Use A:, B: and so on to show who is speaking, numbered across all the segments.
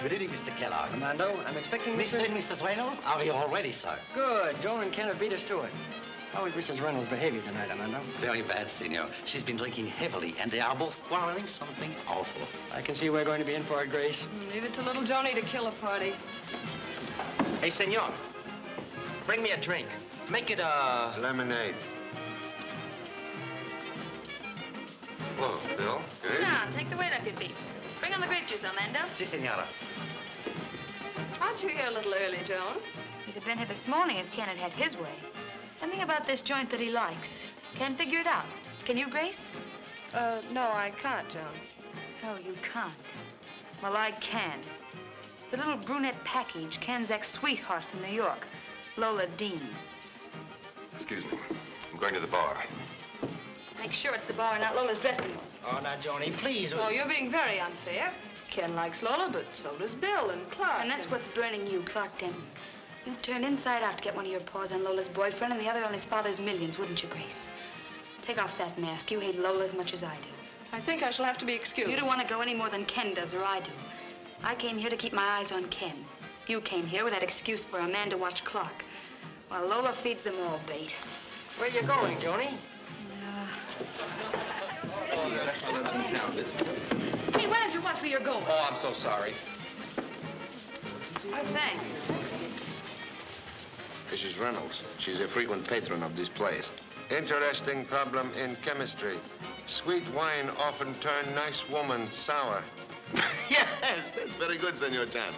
A: Good evening, Mr. Kellogg.
B: Armando, I'm expecting
A: Mr. and Mrs. Reynolds are here already, sir.
B: Good. Joan and Ken have beat us to it. How is Mrs. Reynolds' behavior tonight, Armando?
A: Very bad, senor. She's been drinking heavily, and they are both quarreling something awful.
B: I can see we're going to be in for it, Grace.
C: Leave it to little Joni to kill a party.
D: Hey, senor. Bring me a drink. Make it a...
E: Lemonade. Whoa, Bill. Good.
C: Now, take the weight off your feet. Bring on the grape juice, Armando.
A: Si, senora.
C: Aren't you here a little early, Joan?
F: He'd have been here this morning if Ken had had his way. Something about this joint that he likes. Can't figure it out. Can you, Grace?
C: No, I can't, Joan.
F: Oh, you can't. Well, I can. The little brunette package, Ken's ex-sweetheart from New York, Lola Dean.
E: Excuse me. I'm going to the bar.
F: Make sure it's the bar, not Lola's dressing room.
B: Oh, now, Joni, please.
C: Oh, you're being very unfair. Ken likes Lola, but so does Bill and Clark.
F: And that's what's burning you, Clark Denton. You'd turn inside out to get one of your paws on Lola's boyfriend and the other on his father's millions, wouldn't you, Grace? Take off that mask. You hate Lola as much as I do.
C: I think I shall have to be excused.
F: You don't want to go any more than Ken does, or I do. I came here to keep my eyes on Ken. You came here with that excuse for a man to watch Clark. While Lola feeds them all bait.
B: Where you going, Joni?
F: Hey, why don't you watch where you're going?
D: Oh, I'm so sorry.
F: Oh, thanks.
E: Mrs. Reynolds. She's a frequent patron of this place. Interesting problem in chemistry. Sweet wine often turn nice woman sour. Yes, that's very good, Senor Chan.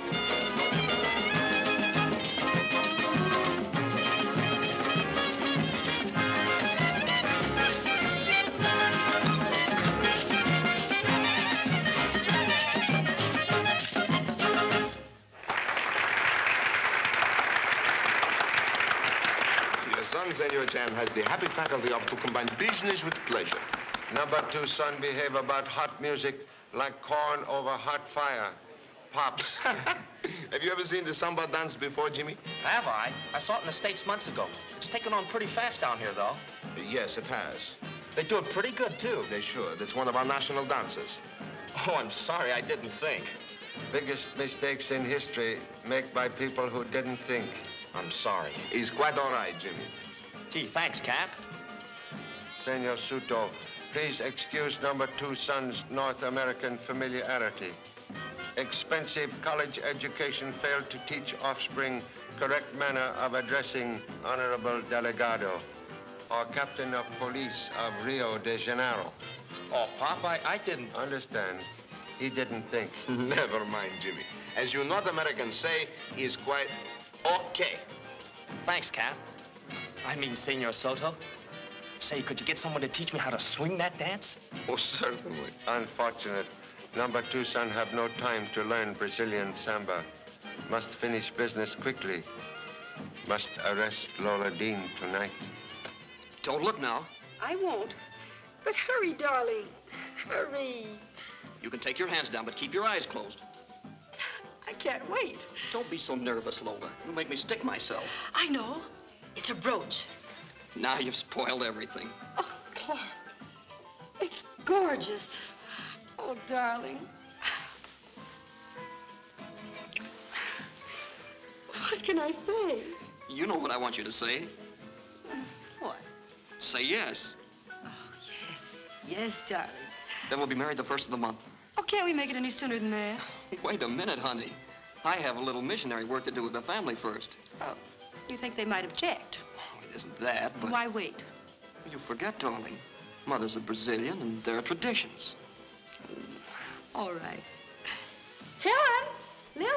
E: Senor Chan has the happy faculty of to combine business with pleasure. Number 2 son behave about hot music like corn over hot fire. Pops. Have you ever seen the samba dance before, Jimmy?
D: Have I? I saw it in the States months ago. It's taken on pretty fast down here, though.
E: Yes, it has.
D: They do it pretty good, too.
E: They should. It's one of our national dances.
D: Oh, I'm sorry. I didn't think.
E: Biggest mistakes in history made by people who didn't think.
D: I'm sorry.
E: He's quite all right, Jimmy.
D: Gee, thanks, Cap.
E: Senor Suto, please excuse number 2 son's North American familiarity. Expensive college education failed to teach offspring correct manner of addressing Honorable Delegado or Captain of Police of Rio de Janeiro.
D: Oh, Pop, I didn't...
E: Understand. He didn't think.
G: Never mind, Jimmy. As you North Americans say, he's quite okay.
D: Thanks, Cap. I mean, Senor Soto. Say, could you get someone to teach me how to swing that dance?
E: Oh, certainly. Unfortunate. Number 2 son have no time to learn Brazilian samba. Must finish business quickly. Must arrest Lola Dean tonight.
D: Don't look now.
C: I won't. But hurry, darling. Hurry.
D: You can take your hands down, but keep your eyes closed.
C: I can't wait.
D: Don't be so nervous, Lola. You'll make me stick myself.
C: I know. It's a brooch.
D: Now you've spoiled everything.
C: Oh, Clark. It's gorgeous. Oh, darling. What can I say?
D: You know what I want you to say.
C: What?
D: Say yes.
C: Oh, yes. Yes, darling.
D: Then we'll be married the 1st of the month.
C: Oh, can't we make it any sooner than that?
D: Wait a minute, honey. I have a little missionary work to do with the family first.
C: Oh, you think they might object?
D: Oh, it isn't that, but...
C: Why wait?
D: You forget, darling. Mother's a Brazilian, and there are traditions.
C: All right. Helen! Lily!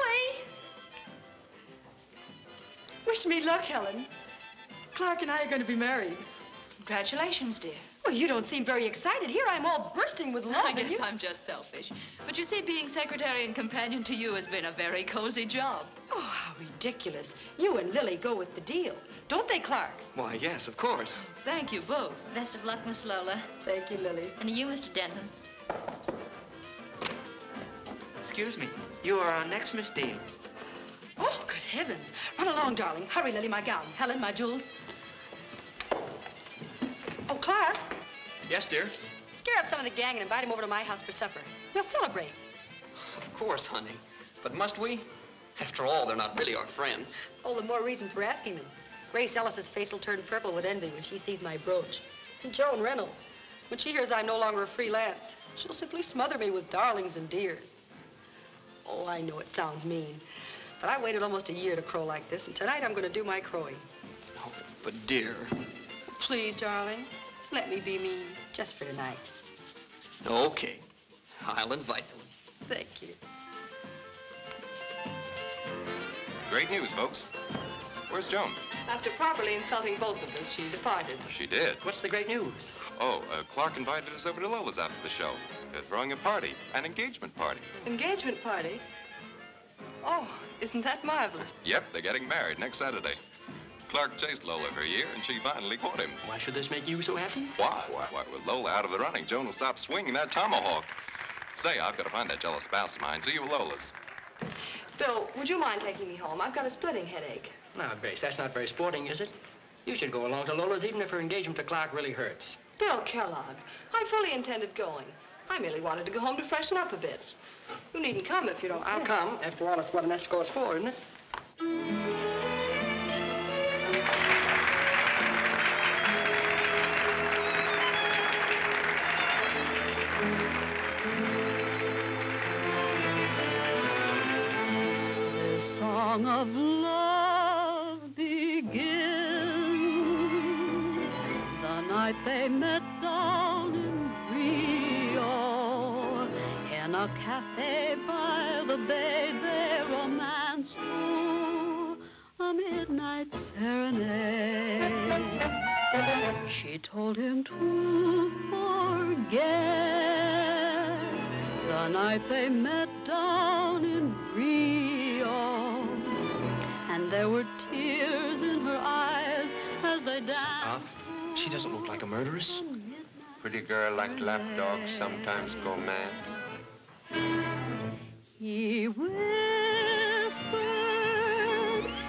C: Wish me luck, Helen. Clark and I are going to be married.
F: Congratulations, dear.
C: Well, you don't seem very excited. Here I'm all bursting with love.
H: I guess I'm just selfish. But you see, being secretary and companion to you has been a very cozy job.
C: Oh, how ridiculous. You and Lily go with the deal. Don't they, Clark?
D: Why, yes, of course.
H: Thank you both. Best of luck, Miss Lola.
C: Thank you, Lily.
H: And to you, Mr. Denton.
I: Excuse me. You are our next Miss Dean.
C: Oh, good heavens. Run along, darling. Hurry, Lily, my gown. Helen, my jewels. Oh, Clark.
D: Yes, dear?
C: Scare up some of the gang and invite him over to my house for supper. We'll celebrate.
D: Of course, honey.
J: But must we? After all, they're not really our friends.
B: All the more reason for asking them. Grace Ellis's face will turn purple with envy when she sees my brooch. And Joan Reynolds, when she hears I'm no longer a freelance, she'll simply smother me with darlings and dears. Oh, I know it sounds mean, but I waited almost a year to crow like this, and tonight I'm going to do my crowing.
J: Oh, but dear.
B: Please, darling, let me be mean, just for tonight.
J: Okay. I'll invite them.
B: Thank you.
K: Great news, folks. Where's Joan?
B: After properly insulting both of us, she departed.
K: She did.
B: What's the great news?
K: Oh, Clark invited us over to Lola's after the show. They're throwing a party, an engagement party.
B: Engagement party? Oh, isn't that marvelous?
K: Yep, they're getting married next Saturday. Clark chased Lola for a year, and she finally caught him.
B: Why should this make you so happy?
K: Why? Why, with Lola out of the running, Joan will stop swinging that tomahawk. Say, I've got to find that jealous spouse of mine. See you at Lola's.
B: Bill, would you mind taking me home? I've got a splitting headache. Now, Grace, that's not very sporting, is it? You should go along to Lola's even if her engagement to Clark really hurts. Bill Kellogg, I fully intended going. I merely wanted to go home to freshen up a bit. You needn't come if you don't. I'll come. After all, it's what an escort's for, isn't it?
L: This song of love begins the night they met down in Rio. In a cafe by the bay, they romanced to a midnight serenade. She told him to forget the night they met down in Rio. And there were tears in her eyes as they danced.
D: She doesn't look like a murderess.
E: Pretty girl like lapdogs sometimes go mad.
L: He whispered,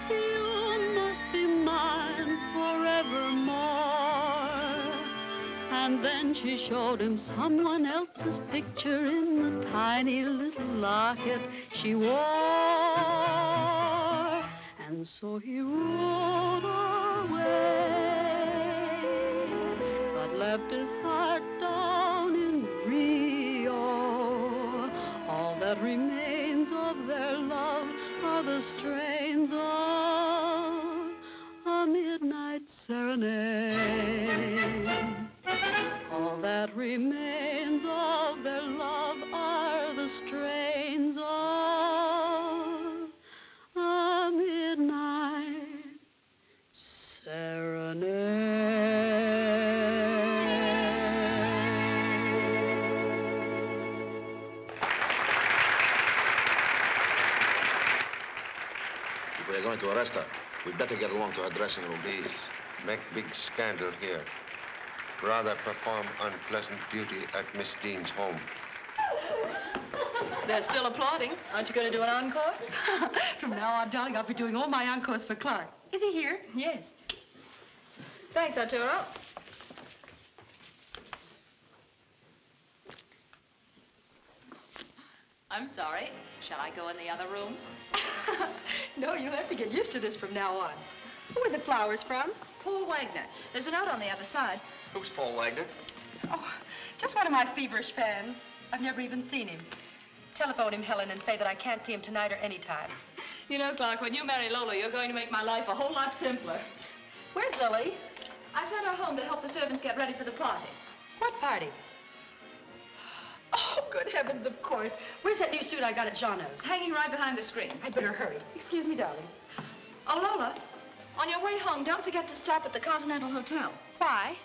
L: you must be mine forevermore. And then she showed him someone else's picture in the tiny little locket she wore. And so he rode away, but left his heart down in Rio. All that remains of their love are the strains of a midnight serenade. All that remains of their love are the strains of a midnight serenade.
G: If we're going to arrest her, we'd better get along to her dressing room.
E: Please, make big scandal here. Rather perform unpleasant duty at Miss Dean's home.
C: They're still applauding.
B: Aren't you going to do an encore?
C: From now on, darling, I'll be doing all my encores for Clark.
B: Is he here?
C: Yes.
B: Thanks, Arturo.
H: I'm sorry. Shall I go in the other room?
B: No, you'll have to get used to this from now on. Who are the flowers from?
C: Paul Wagner. There's a note on the other side.
J: Who's Paul Wagner?
B: Oh, just one of my feverish fans. I've never even seen him. Telephone him, Helen, and say that I can't see him tonight or any time.
H: You know, Clark, when you marry Lola, you're going to make my life a whole lot simpler.
B: Where's Lily?
C: I sent her home to help the servants get ready for the party.
B: What party? Oh, good heavens, of course. Where's that new suit I got at Jono's?
C: Hanging right behind the screen.
B: I'd better hurry. Excuse me, darling.
C: Oh, Lola, on your way home, don't forget to stop at the Continental Hotel.
F: Why?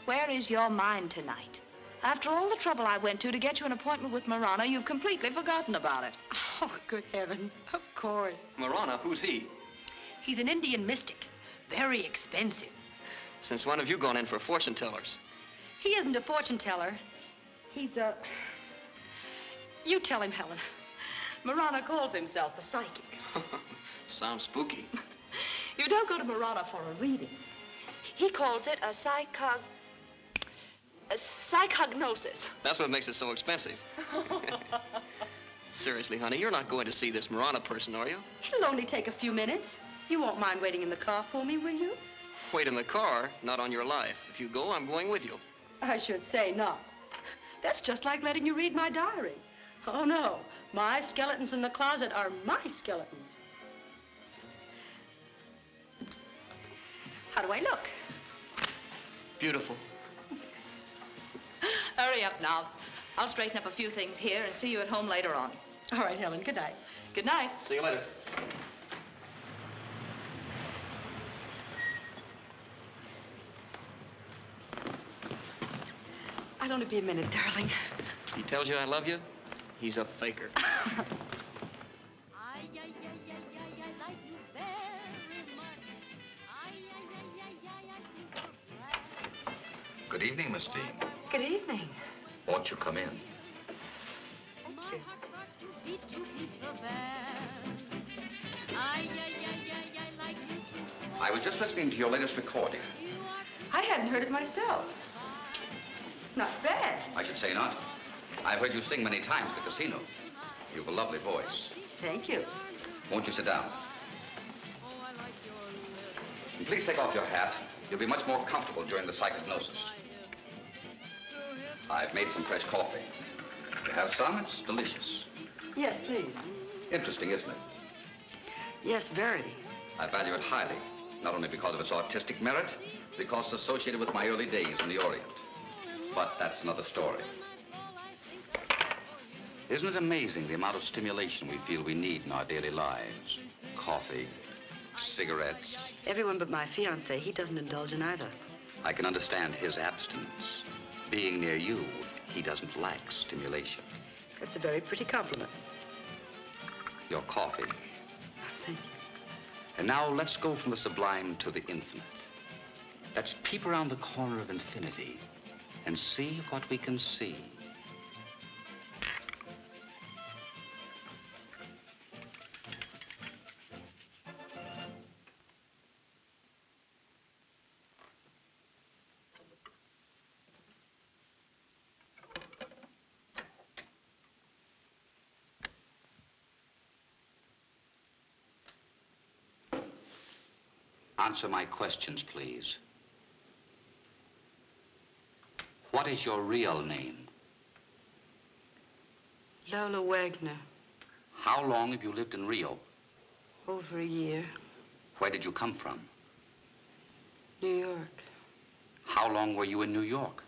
F: Where is your mind tonight? After all the trouble I went to get you an appointment with Marana, you've completely forgotten about it.
B: Oh, good heavens. Of course.
J: Marana, who's he?
B: He's an Indian mystic. Very expensive.
J: Since when have you gone in for fortune tellers?
B: He isn't a fortune teller. He's a... You tell him, Helen. Marana calls himself a psychic.
J: Sounds spooky.
C: You don't go to Marana for a reading.
F: He calls it a psychognosis.
J: That's what makes it so expensive. Seriously, honey, you're not going to see this Marana person, are you?
C: It'll only take a few minutes. You won't mind waiting in the car for me, will you?
J: Wait in the car, not on your life. If you go, I'm going with you.
C: I should say not. That's just like letting you read my diary. Oh, no. My skeletons in the closet are my skeletons. How do I look?
J: Beautiful.
H: Hurry up now. I'll straighten up a few things here and see you at home later on.
C: All right, Helen. Good night.
H: Good night.
J: See you later.
C: I'll only be a minute, darling.
J: He tells you I love you? He's a faker.
A: Good evening, Miss Dean.
B: Good evening.
A: Won't you come in? I was just listening to your latest recording.
B: I hadn't heard it myself. Not bad.
A: I should say not. I've heard you sing many times at the casino. You've a lovely voice.
B: Thank you.
A: Won't you sit down? And please take off your hat. You'll be much more comfortable during the psychognosis. I've made some fresh coffee. You have some? It's delicious.
B: Yes, please.
A: Interesting, isn't it?
B: Yes, very.
A: I value it highly, not only because of its artistic merit, because it's associated with my early days in the Orient. But that's another story. Isn't it amazing the amount of stimulation we feel we need in our daily lives? Coffee, cigarettes.
B: Everyone but my fiancé, he doesn't indulge in either.
A: I can understand his abstinence. Being near you, he doesn't lack stimulation.
B: That's a very pretty compliment.
A: Your coffee.
B: Thank you.
A: And now let's go from the sublime to the infinite. Let's peep around the corner of infinity and see what we can see. Answer my questions, please. What is your real name?
B: Lola Wagner.
A: How long have you lived in Rio?
B: Over a year.
A: Where did you come from?
B: New York.
A: How long were you in New York?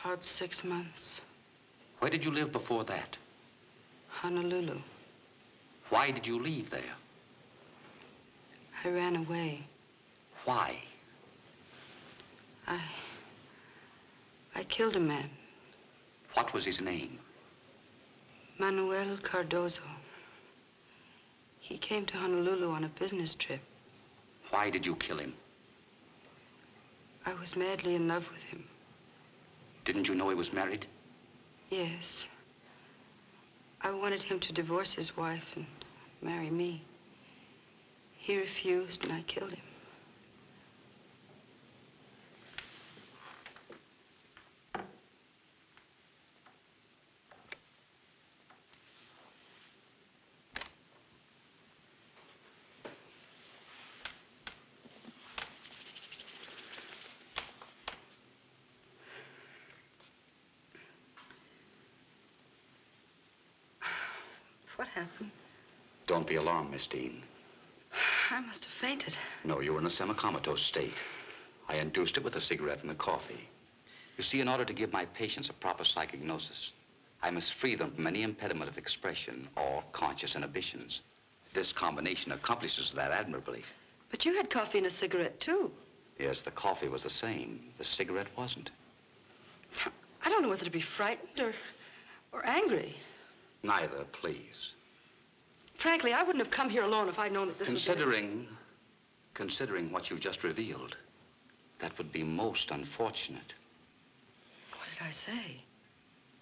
B: About 6 months.
A: Where did you live before that?
B: Honolulu.
A: Why did you leave there?
B: I ran away.
A: Why?
B: I killed a man.
A: What was his name?
B: Manuel Cardozo. He came to Honolulu on a business trip.
A: Why did you kill him?
B: I was madly in love with him.
A: Didn't you know he was married?
B: Yes. I wanted him to divorce his wife and marry me. He refused, and I killed him. What happened?
A: Don't be alarmed, Miss Dean.
B: I must have fainted.
A: No, you were in a semi-comatose state. I induced it with a cigarette and the coffee. You see, in order to give my patients a proper psychognosis, I must free them from any impediment of expression or conscious inhibitions. This combination accomplishes that admirably.
B: But you had coffee and a cigarette, too.
A: Yes, the coffee was the same. The cigarette wasn't.
B: I don't know whether to be frightened or angry.
A: Neither, please.
B: Frankly, I wouldn't have come here alone if I'd known that this was...
A: Considering what you've just revealed, that would be most unfortunate.
B: What did I say?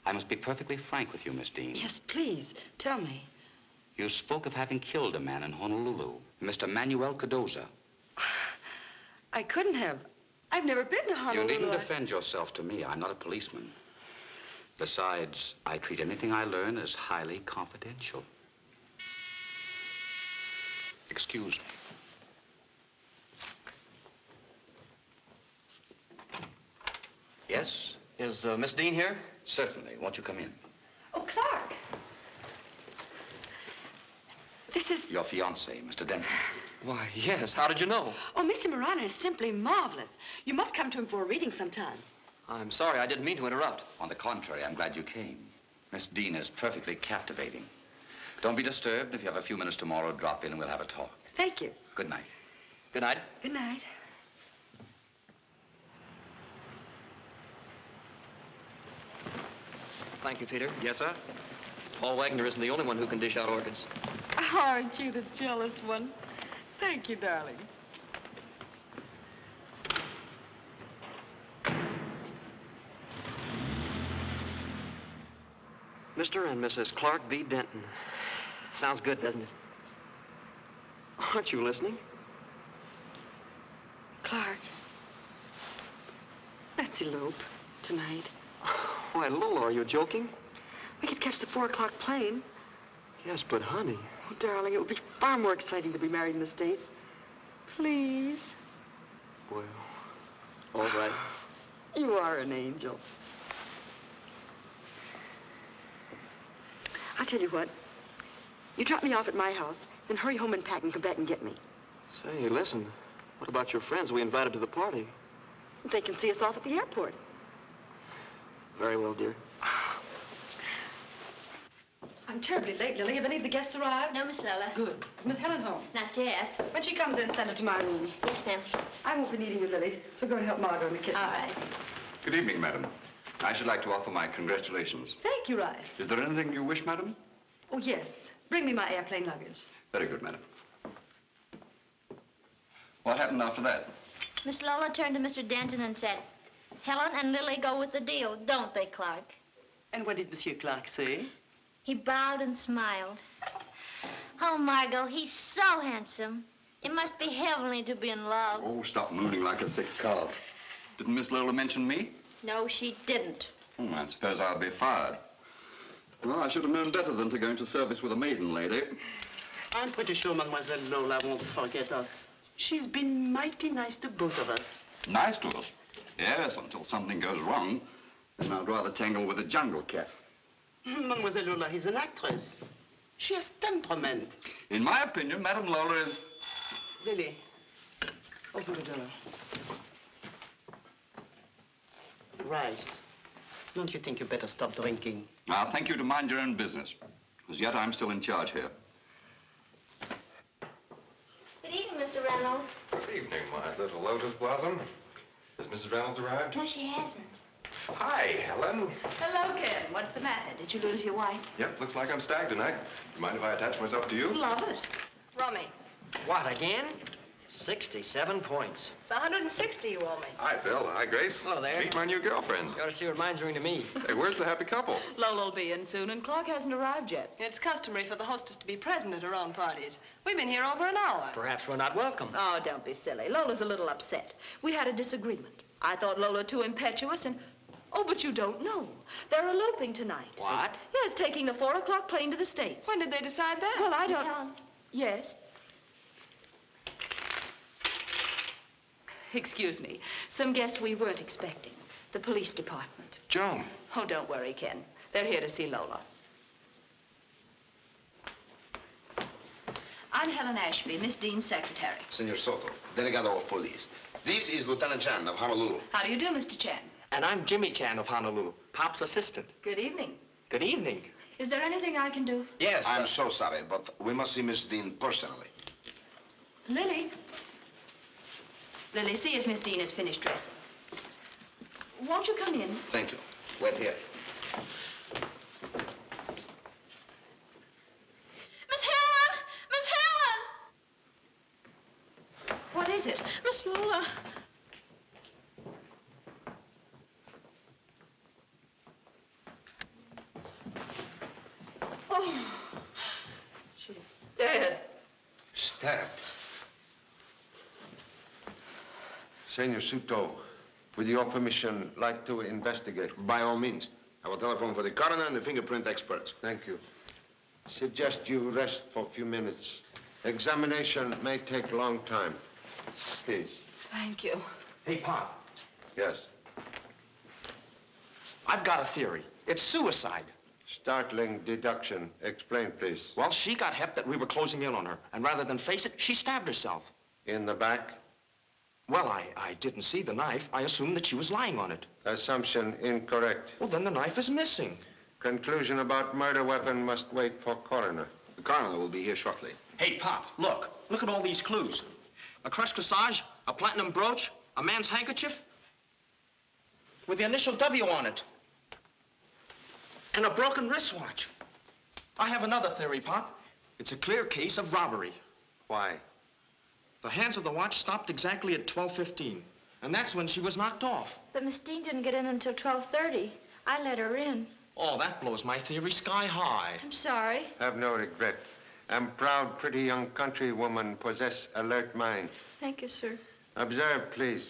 A: I must be perfectly frank with you, Miss Dean.
B: Yes, please. Tell me.
A: You spoke of having killed a man in Honolulu, Mr. Manuel Cardozo.
B: I couldn't have. I've never been to Honolulu.
A: You needn't defend yourself to me. I'm not a policeman. Besides, I treat anything I learn as highly confidential. Excuse me. Yes?
J: Is Miss Dean here?
A: Certainly. Won't you come in?
C: Oh, Clark. This is...
A: Your fiancé, Mr. Denton.
J: Why, yes. How did you know?
C: Oh, Mr. Marana is simply marvelous. You must come to him for a reading sometime.
J: I'm sorry. I didn't mean to interrupt.
A: On the contrary, I'm glad you came. Miss Dean is perfectly captivating. Don't be disturbed. If you have a few minutes tomorrow, drop in and we'll have a talk.
C: Thank you.
A: Good night.
J: Good night.
C: Good night.
J: Thank you, Peter.
D: Yes, sir?
J: Paul Wagner isn't the only one who can dish out orchids.
C: Aren't you the jealous one? Thank you, darling.
J: Mr. and Mrs. Clark V. Denton. Sounds good, doesn't it? Aren't you listening?
C: Clark. Let's elope tonight.
J: Why, Lola, are you joking?
C: We could catch the 4 o'clock plane.
J: Yes, but honey.
C: Oh, darling, it would be far more exciting to be married in the States. Please.
J: Well, all right.
C: You are an angel. I'll tell you what. You drop me off at my house, then hurry home and pack and come back and get me.
J: Say, listen, what about your friends we invited to the party?
C: They can see us off at the airport.
J: Very well, dear.
C: I'm terribly late, Lily. Have any of the guests arrived?
H: No, Miss Lola.
C: Good. Is Miss Helen home?
H: Not yet.
C: When she comes in, send her to my room.
H: Yes, ma'am.
C: I won't be needing you, Lily, so go and help Margot in the kitchen.
H: All right.
M: Good evening, madam. I should like to offer my congratulations.
C: Thank you, Rice.
M: Is there anything you wish, madam?
C: Oh, yes. Bring me my airplane luggage.
M: Very good, madam. What happened after that?
H: Miss Lola turned to Mr. Denton and said, Helen and Lily go with the deal, don't they, Clark?
C: And what did Monsieur Clark say?
H: He bowed and smiled. Oh, Margot, he's so handsome. It must be heavenly to be in love.
M: Oh, stop mooning like a sick calf. Didn't Miss Lola mention me?
H: No, she didn't.
M: I suppose I'll be fired. Well, I should have known better than to go into service with a maiden lady.
N: I'm pretty sure Mademoiselle Lola won't forget us. She's been mighty nice to both of us.
M: Nice to us? Yes, until something goes wrong. Then I'd rather tangle with a jungle cat.
N: Mademoiselle Lola is an actress. She has temperament.
M: In my opinion, Madame Lola is...
N: Lily, open the door. Rice, don't you think you better stop drinking?
M: I'll thank you to mind your own business. As yet, I'm still in charge here.
H: Good evening, Mr. Reynolds.
K: Good evening, my little lotus blossom. Has Mrs. Reynolds arrived?
H: No, she hasn't.
K: Hi, Helen.
O: Hello, Ken. What's the matter? Did you lose your wife?
K: Yep, looks like I'm stag tonight. Do you mind if I attach myself to you?
O: Love it.
B: Rummy.
J: What, again? 67 points.
B: It's 160 you owe me.
K: Hi, Phil. Hi, Grace.
J: Hello there.
K: Meet my new girlfriend.
J: You ought to see what mine's doing to me.
K: Hey, where's the happy couple?
O: Lola'll be in soon, and Clark hasn't arrived yet.
B: It's customary for the hostess to be present at her own parties. We've been here over an hour.
J: Perhaps we're not welcome.
O: Oh, don't be silly. Lola's a little upset. We had a disagreement. I thought Lola too impetuous and... Oh, but you don't know. They're eloping tonight.
J: What?
O: Yes, taking the 4 o'clock plane to the States.
B: When did they decide that?
O: Well, I
H: Miss
O: don't...
H: Helen.
O: Yes? Excuse me. Some guests we weren't expecting. The police department.
K: Joan.
O: Oh, don't worry, Ken. They're here to see Lola. I'm Helen Ashby, Miss Dean's secretary.
G: Senor Soto, delegado of police. This is Lieutenant Chan of Honolulu.
O: How do you do, Mr. Chan?
J: And I'm Jimmy Chan of Honolulu, Pop's assistant.
O: Good evening.
J: Good evening.
O: Is there anything I can do?
J: Yes.
G: I'm so sorry, but we must see Miss Dean personally.
O: Lily. Lily, see if Miss Dean has finished dressing. Won't you come in?
G: Thank you. Wait here.
H: Miss Helen! Miss Helen!
O: What is it?
H: Miss Lola.
O: Oh, she's dead.
E: Stabbed. Senor Suto, with your permission, like to investigate.
G: By all means. I will telephone for the coroner and the fingerprint experts.
E: Thank you. Suggest you rest for a few minutes. Examination may take a long time. Please.
B: Thank you.
D: Hey, Pop.
E: Yes.
D: I've got a theory. It's suicide.
E: Startling deduction. Explain, please.
D: Well, she got hep that we were closing in on her, and rather than face it, she stabbed herself.
E: In the back?
D: Well, I didn't see the knife. I assumed that she was lying on it.
E: Assumption incorrect.
D: Well, then the knife is missing.
E: Conclusion about murder weapon must wait for coroner.
G: The coroner will be here shortly.
D: Hey, Pop, look. Look at all these clues. A crushed corsage, a platinum brooch, a man's handkerchief with the initial W on it, and a broken wristwatch. I have another theory, Pop. It's a clear case of robbery.
E: Why?
D: The hands of the watch stopped exactly at 12:15, and that's when she was knocked off.
H: But Miss Dean didn't get in until 12:30. I let her in.
D: Oh, that blows my theory sky high.
H: I'm sorry.
E: Have no regret. I'm proud, pretty young countrywoman possess alert mind.
H: Thank you, sir.
E: Observe, please.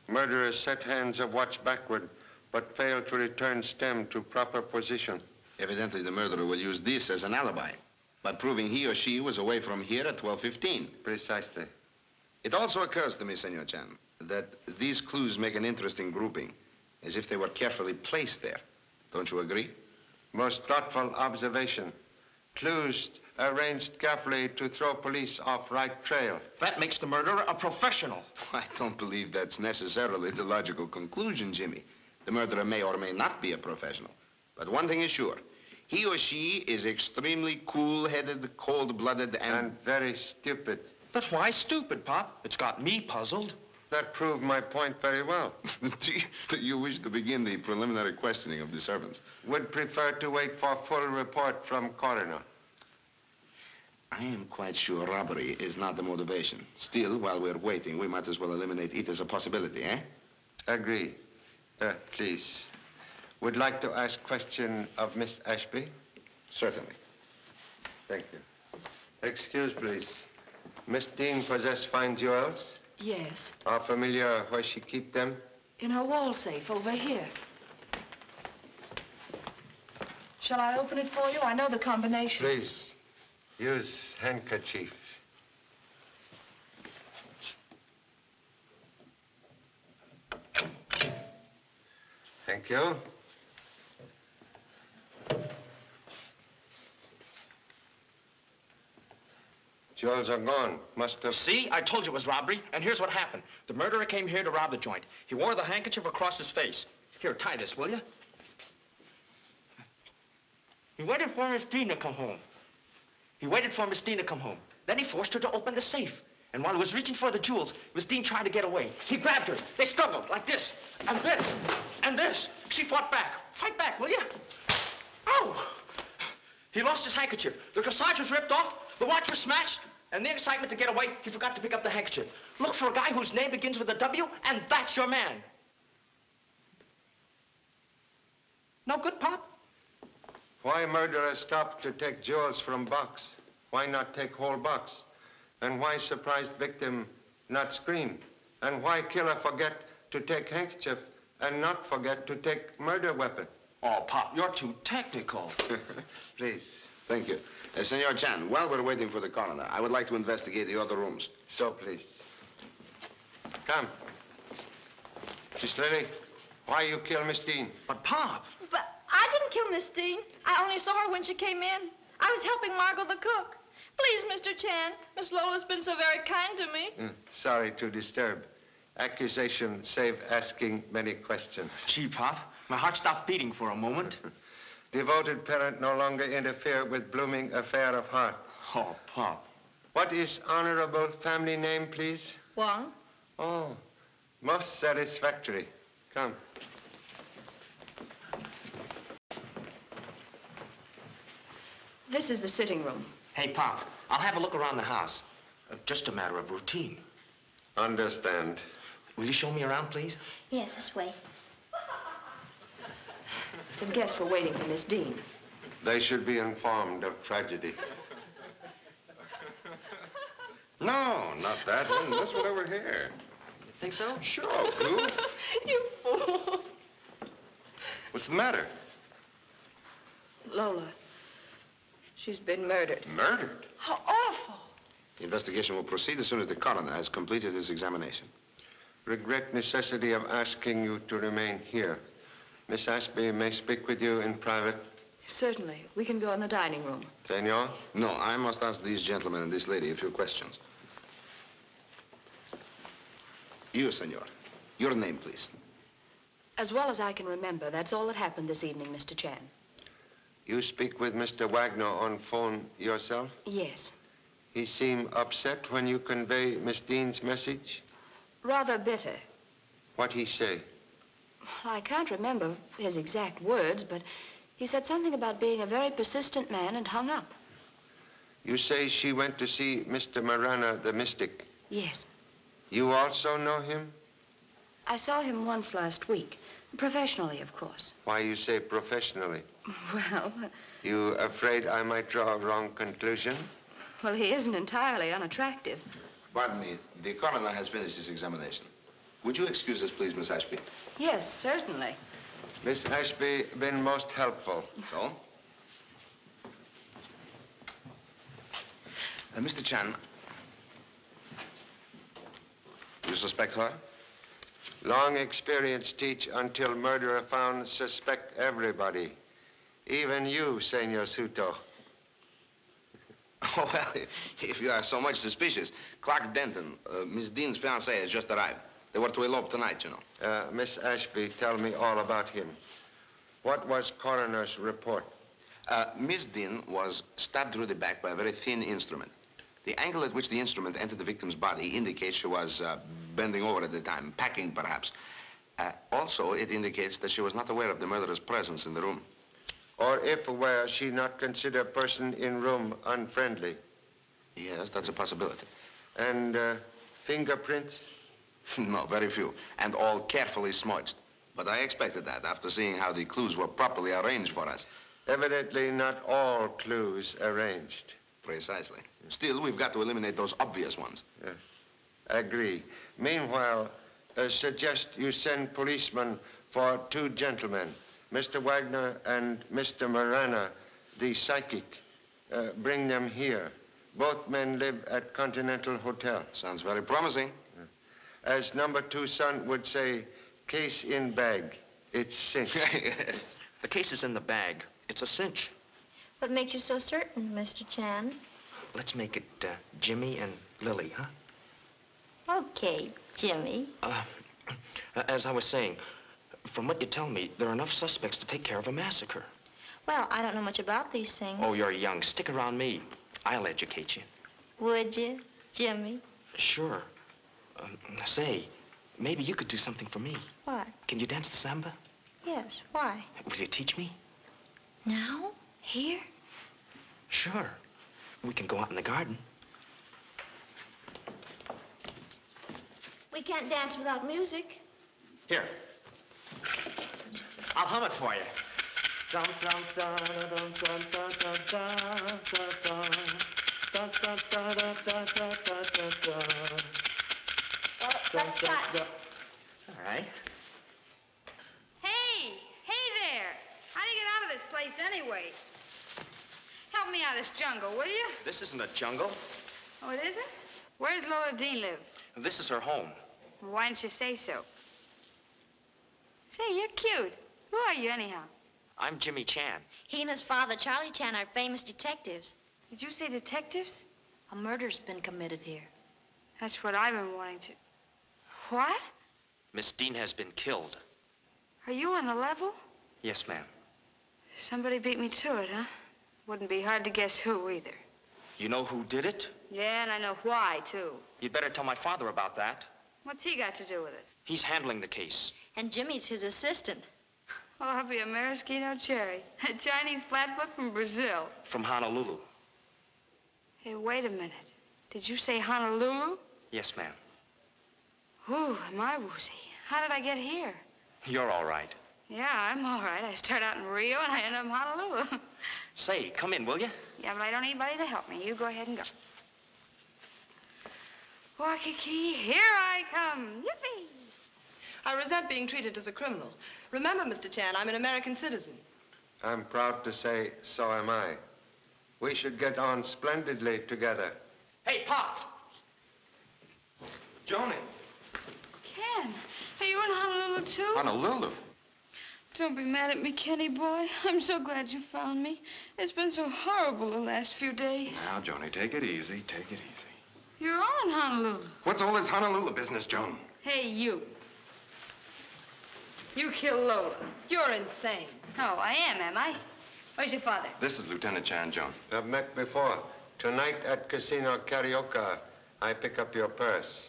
E: Murderers set hands of watch backward, but fail to return stem to proper position.
G: Evidently, the murderer will use this as an alibi, by proving he or she was away from here at 12:15.
E: Precisely.
G: It also occurs to me, Senor Chan, that these clues make an interesting grouping, as if they were carefully placed there. Don't you agree?
E: Most thoughtful observation. Clues arranged carefully to throw police off right trail.
D: That makes the murderer a professional.
G: I don't believe that's necessarily the logical conclusion, Jimmy. The murderer may or may not be a professional. But one thing is sure. He or she is extremely cool-headed, cold-blooded, and
E: very stupid.
D: But why stupid, Pop? It's got me puzzled.
E: That proved my point very well.
G: Do you wish to begin the preliminary questioning of the servants?
E: Would prefer to wait for full report from coroner.
G: I am quite sure robbery is not the motivation. Still, while we're waiting, we might as well eliminate it as a possibility, eh?
E: Agree. Please. Would like to ask question of Miss Ashby?
G: Certainly.
E: Thank you. Excuse, please. Miss Dean possess fine jewels?
B: Yes.
E: Are familiar where she keep them?
B: In her wall safe over here. Shall I open it for you? I know the combination.
E: Please. Use handkerchief. Thank you. Jewels are gone. Must have...
D: See? I told you it was robbery, and here's what happened. The murderer came here to rob the joint. He wore the handkerchief across his face. Here, tie this, will you? He waited for Miss Dean to come home. Then he forced her to open the safe. And while he was reaching for the jewels, Miss Dean tried to get away. He grabbed her. They struggled like this, and this, and this. She fought back. Fight back, will you? Oh! He lost his handkerchief. The corsage was ripped off. The watch was smashed. And the excitement to get away, he forgot to pick up the handkerchief. Look for a guy whose name begins with a W, and that's your man. No good, Pop?
E: Why murderer stopped to take jewels from box? Why not take whole box? And why surprised victim not scream? And why killer forget to take handkerchief and not forget to take murder weapon?
D: Oh, Pop, you're too technical.
E: Please.
G: Thank you. Senor Chan, while we're waiting for the coroner, I would like to investigate the other rooms.
E: So, please. Come. Miss Lily, why you kill Miss Dean?
D: But, Pop.
H: But I didn't kill Miss Dean. I only saw her when she came in. I was helping Margot the cook. Please, Mr. Chan, Miss Lola's been so very kind to me.
E: Sorry to disturb. Accusation save asking many questions.
D: Gee, Pop, my heart stopped beating for a moment.
E: Devoted parent no longer interfere with blooming affair of heart.
D: Oh, Pop.
E: What is honorable family name, please?
H: Wang.
E: Oh, most satisfactory. Come.
B: This is the sitting room.
D: Hey, Pop, I'll have a look around the house. Just a matter of routine.
E: Understand.
D: Will you show me around, please?
H: Yes, this way.
B: Some guests were waiting for Miss Dean.
E: They should be informed of tragedy.
G: No, not that one. This one over here.
B: Think so?
G: Sure, goof.
H: You fool.
K: What's the matter?
O: Lola. She's been murdered.
K: Murdered?
O: How awful.
G: The investigation will proceed as soon as the coroner has completed his examination.
E: Regret necessity of asking you to remain here. Miss Ashby may speak with you in private.
O: Certainly. We can go in the dining room.
E: Senor?
G: No, I must ask these gentlemen and this lady a few questions. You, senor. Your name, please.
O: As well as I can remember, that's all that happened this evening, Mr. Chan.
E: You speak with Mr. Wagner on phone yourself?
O: Yes.
E: He seemed upset when you convey Miss Dean's message?
O: Rather bitter.
E: What'd he say?
O: I can't remember his exact words, but he said something about being a very persistent man and hung up.
E: You say she went to see Mr. Marana, the mystic.
O: Yes.
E: You also know him?
O: I saw him once last week. Professionally, of course.
E: Why you say professionally?
O: Well...
E: You afraid I might draw a wrong conclusion?
O: Well, he isn't entirely unattractive.
G: Pardon me. The coroner has finished his examination. Would you excuse us, please, Miss Ashby?
O: Yes, certainly.
E: Miss Ashby, been most helpful.
G: So? Mr. Chan, you suspect her?
E: Long experience teach until murderer found suspect everybody. Even you, Senor Suto.
G: Oh, well, if you are so much suspicious, Clark Denton, Miss Dean's fiancé, has just arrived. They were to elope tonight, you know.
E: Miss Ashby, tell me all about him. What was coroner's report?
G: Miss Dean was stabbed through the back by a very thin instrument. The angle at which the instrument entered the victim's body indicates she was bending over at the time, packing perhaps. Also, it indicates that she was not aware of the murderer's presence in the room.
E: Or if aware, she not consider person in room unfriendly.
G: Yes, that's a possibility.
E: And fingerprints?
G: No, very few, and all carefully smudged. But I expected that after seeing how the clues were properly arranged for us.
E: Evidently not all clues arranged.
G: Precisely. Still, we've got to eliminate those obvious ones.
E: Yes. Agree. Meanwhile, suggest you send policemen for two gentlemen, Mr. Wagner and Mr. Marana, the psychic. Bring them here. Both men live at Continental Hotel.
G: Sounds very promising.
E: As number 2 son would say, case in bag. It's cinch.
D: The case is in the bag. It's a cinch.
H: What makes you so certain, Mr. Chan?
D: Let's make it Jimmy and Lily, huh?
H: Okay, Jimmy.
D: As I was saying, from what you tell me, there are enough suspects to take care of a massacre.
H: Well, I don't know much about these things.
D: Oh, you're young. Stick around me. I'll educate you.
H: Would you, Jimmy?
D: Sure. Say, maybe you could do something for me.
H: What?
D: Can you dance the samba?
H: Yes, why?
D: Will you teach me?
H: Now? Here?
D: Sure. We can go out in the garden.
H: We can't dance without music.
D: Here. I'll hum it for you. Dum dum dum dum dum dum dum dum dum dum dum dum dum dum dum dum.
H: Let's cut.
D: All right.
F: Hey there. How do you get out of this place anyway? Help me out of this jungle, will you?
D: This isn't a jungle.
F: Oh, it isn't? Where does Lola Dean live?
D: This is her home.
F: Why didn't you say so? Say, you're cute. Who are you, anyhow?
D: I'm Jimmy Chan.
H: He and his father, Charlie Chan, are famous detectives.
F: Did you say detectives?
O: A murder's been committed here.
F: That's what I've been wanting to... What?
D: Miss Dean has been killed.
F: Are you on the level?
D: Yes, ma'am.
F: Somebody beat me to it, huh? Wouldn't be hard to guess who, either.
D: You know who did it?
F: Yeah, and I know why, too.
D: You'd better tell my father about that.
F: What's he got to do with it?
D: He's handling the case.
H: And Jimmy's his assistant.
F: Oh, I'll be a maraschino cherry. A Chinese flatfoot from Brazil.
D: From Honolulu.
F: Hey, wait a minute. Did you say Honolulu?
D: Yes, ma'am.
F: Ooh, am I woozy. How did I get here?
D: You're all right.
F: Yeah, I'm all right. I start out in Rio and I end up in Honolulu.
D: Say, come in, will you?
F: Yeah, but I don't need anybody to help me. You go ahead and go. Waikiki, here I come. Yippee!
B: I resent being treated as a criminal. Remember, Mr. Chan, I'm an American citizen.
E: I'm proud to say so am I. We should get on splendidly together.
D: Hey, Pop! Joni.
F: Ken, are you in Honolulu, too?
M: Honolulu?
F: Don't be mad at me, Kenny boy. I'm so glad you found me. It's been so horrible the last few days.
M: Now, Joni, take it easy. Take it easy.
F: You're all in Honolulu.
M: What's all this Honolulu business, Joan?
F: Hey, you.
B: You killed Lola. You're insane.
F: Oh, I am I? Where's your father?
M: This is Lieutenant Chan, Joan.
E: I've met before. Tonight at Casino Carioca, I pick up your purse.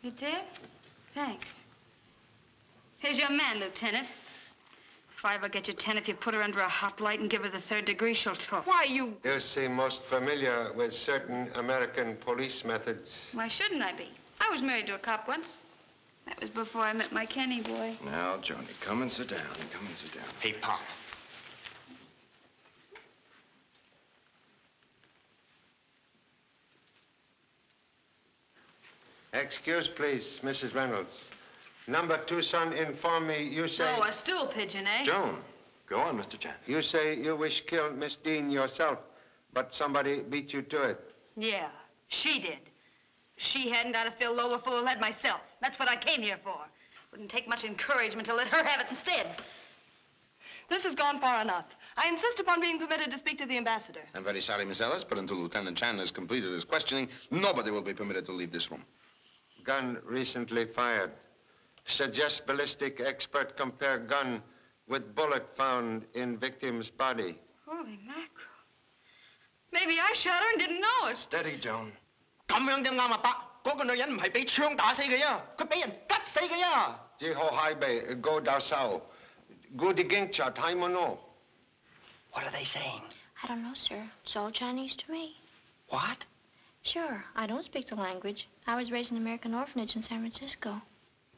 F: You did? Thanks. Here's your man, Lieutenant. If I ever get your 10, if you put her under a hot light and give her the 3rd degree, she'll talk.
B: Why, you...
E: You seem most familiar with certain American police methods.
F: Why shouldn't I be? I was married to a cop once. That was before I met my Kenny boy.
M: Now, Joni, come and sit down. Come and sit down.
D: Hey, Pop.
E: Excuse, please, Mrs. Reynolds. Number 2 son informed me you say...
C: Oh, a stool pigeon, eh?
M: Joan, go on, Mr. Chan.
E: You say you wish killed Miss Dean yourself, but somebody beat you to it.
C: Yeah, she did. If she hadn't, I'd have filled Lola full of lead myself. That's what I came here for. Wouldn't take much encouragement to let her have it instead.
B: This has gone far enough. I insist upon being permitted to speak to the ambassador.
G: I'm very sorry, Miss Ellis, but until Lieutenant Chan has completed his questioning, nobody will be permitted to leave this room.
E: Gun recently fired. Suggest ballistic expert compare gun with bullet found in victim's body.
F: Holy mackerel. Maybe I shot her and didn't know it.
M: Steady, Joan.
D: 咁樣就啱啊，伯。嗰個女人唔係俾槍打死嘅呀，佢俾人吉死嘅呀。
E: Jiho Haibe, go daw sao. Gudi Gingcha, Taimono.
H: What are they saying? I don't know, sir. It's all Chinese to me.
D: What?
H: Sure. I don't speak the language. I was raised in an American orphanage in San Francisco.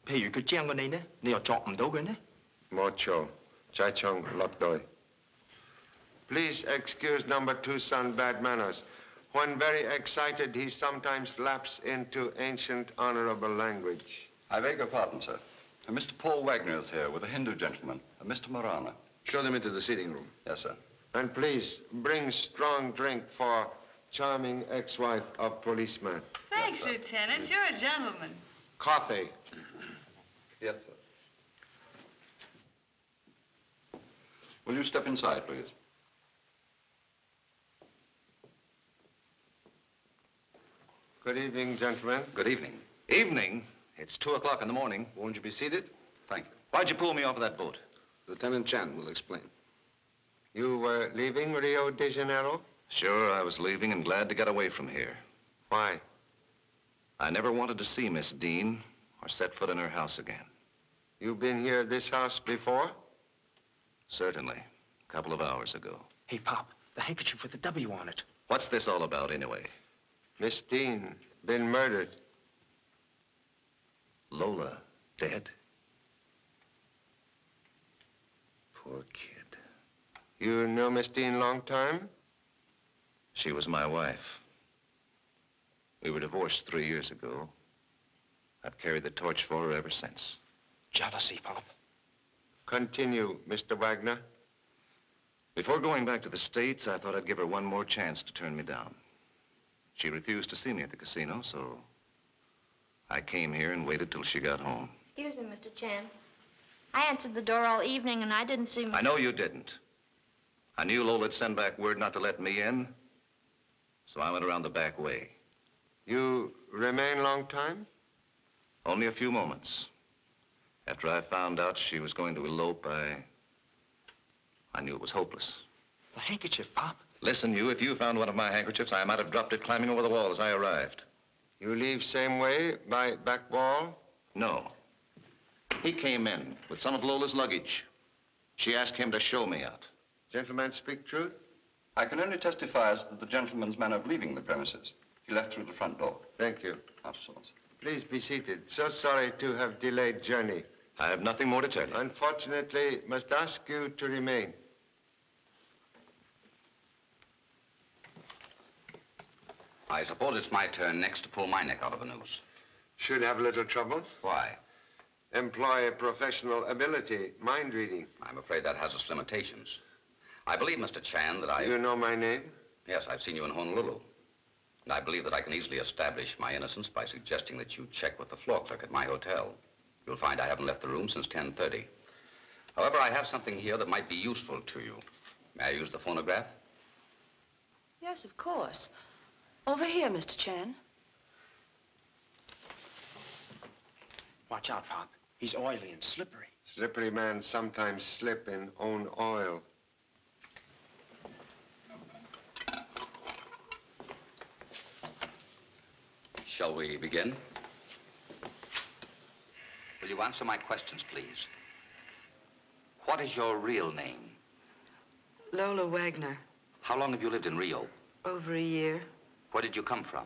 D: 譬如佢將過你呢，你又作唔到佢呢
E: Mocho, Chai Chong Lokdoi. Please excuse number 2 son bad manners. When very excited, he sometimes lapses into ancient honorable language.
M: I beg your pardon, sir. Mr. Paul Wagner is here with a Hindu gentleman, Mr. Marana.
G: Show them into the sitting room.
M: Yes, sir.
E: And please, bring strong drink for charming ex-wife of policeman.
F: Thanks,
M: Yes,
F: Lieutenant. You're a gentleman.
E: Coffee.
M: Yes, sir. Will you step inside, please?
E: Good evening, gentlemen.
A: Good evening. Evening? It's 2 o'clock in the morning. Won't you be seated?
M: Thank you.
A: Why'd you pull me off of that boat?
G: Lieutenant Chan will explain.
E: You were leaving Rio de Janeiro?
A: Sure, I was leaving and glad to get away from here.
E: Why?
A: I never wanted to see Miss Dean or set foot in her house again.
E: You've been here at this house before?
A: Certainly. A couple of hours ago.
D: Hey, Pop, the handkerchief with the W on it.
A: What's this all about, anyway?
E: Miss Dean, been murdered.
A: Lola, dead? Poor kid.
E: You know Miss Dean long time?
A: She was my wife. We were divorced 3 years ago. I've carried the torch for her ever since.
D: Jealousy, Pop.
E: Continue, Mr. Wagner.
A: Before going back to the States, I thought I'd give her one more chance to turn me down. She refused to see me at the casino, so I came here and waited till she got home.
H: Excuse me, Mr. Chan. I answered the door all evening, and I didn't see...
A: I know you didn't. I knew Lola'd send back word not to let me in, so I went around the back way.
E: You remain long time?
A: Only a few moments. After I found out she was going to elope, I knew it was hopeless.
D: The handkerchief, Pop.
A: Listen, if you found one of my handkerchiefs, I might have dropped it climbing over the wall as I arrived.
E: You leave same way, by back wall?
A: No. He came in with some of Lola's luggage. She asked him to show me out.
E: Gentlemen, speak truth?
M: I can only testify as to the gentleman's manner of leaving the premises. He left through the front door.
E: Thank you.
M: Absolutely.
E: Please be seated. So sorry to have delayed journey.
A: I have nothing more to tell you.
E: Unfortunately, must ask you to remain.
A: I suppose it's my turn next to pull my neck out of a noose.
E: Should have a little trouble.
A: Why?
E: Employ professional ability, mind reading.
A: I'm afraid that has its limitations. I believe, Mr. Chan, that I...
E: You know my name?
A: Yes, I've seen you in Honolulu. And I believe that I can easily establish my innocence by suggesting that you check with the floor clerk at my hotel. You'll find I haven't left the room since 10:30. However, I have something here that might be useful to you. May I use the phonograph?
O: Yes, of course. Over here, Mr. Chan.
D: Watch out, Pop. He's oily and slippery.
E: Slippery men sometimes slip in own oil.
A: Shall we begin? Will you answer my questions, please? What is your real name?
F: Lola Wagner.
A: How long have you lived in Rio?
F: Over a year.
A: Where did you come from?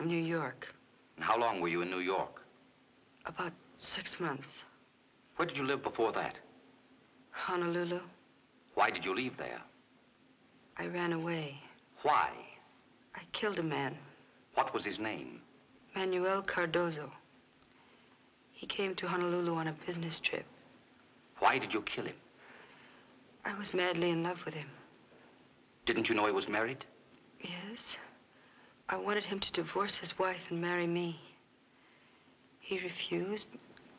F: New York.
A: And how long were you in New York?
F: About 6 months.
A: Where did you live before that?
F: Honolulu.
A: Why did you leave there?
F: I ran away.
A: Why?
F: I killed a man.
A: What was his name?
F: Manuel Cardozo. He came to Honolulu on a business trip.
A: Why did you kill him?
F: I was madly in love with him.
A: Didn't you know he was married?
F: Yes. I wanted him to divorce his wife and marry me. He refused.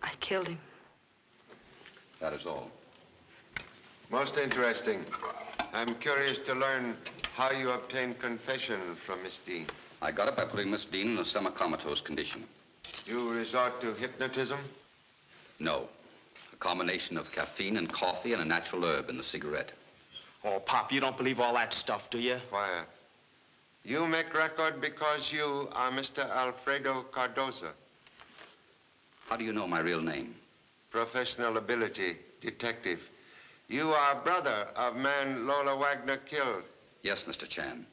F: I killed him.
A: That is all.
E: Most interesting. I'm curious to learn how you obtained confession from Miss Dean.
A: I got it by putting Miss Dean in a semi-comatose condition.
E: You resort to hypnotism?
A: No. A combination of caffeine and coffee and a natural herb in the cigarette.
D: Oh, Pop, you don't believe all that stuff, do you?
E: Quiet. You make record because you are Mr. Alfredo Cardozo.
A: How do you know my real name?
E: Professional ability, detective. You are brother of man Lola Wagner killed.
A: Yes, Mr. Chan.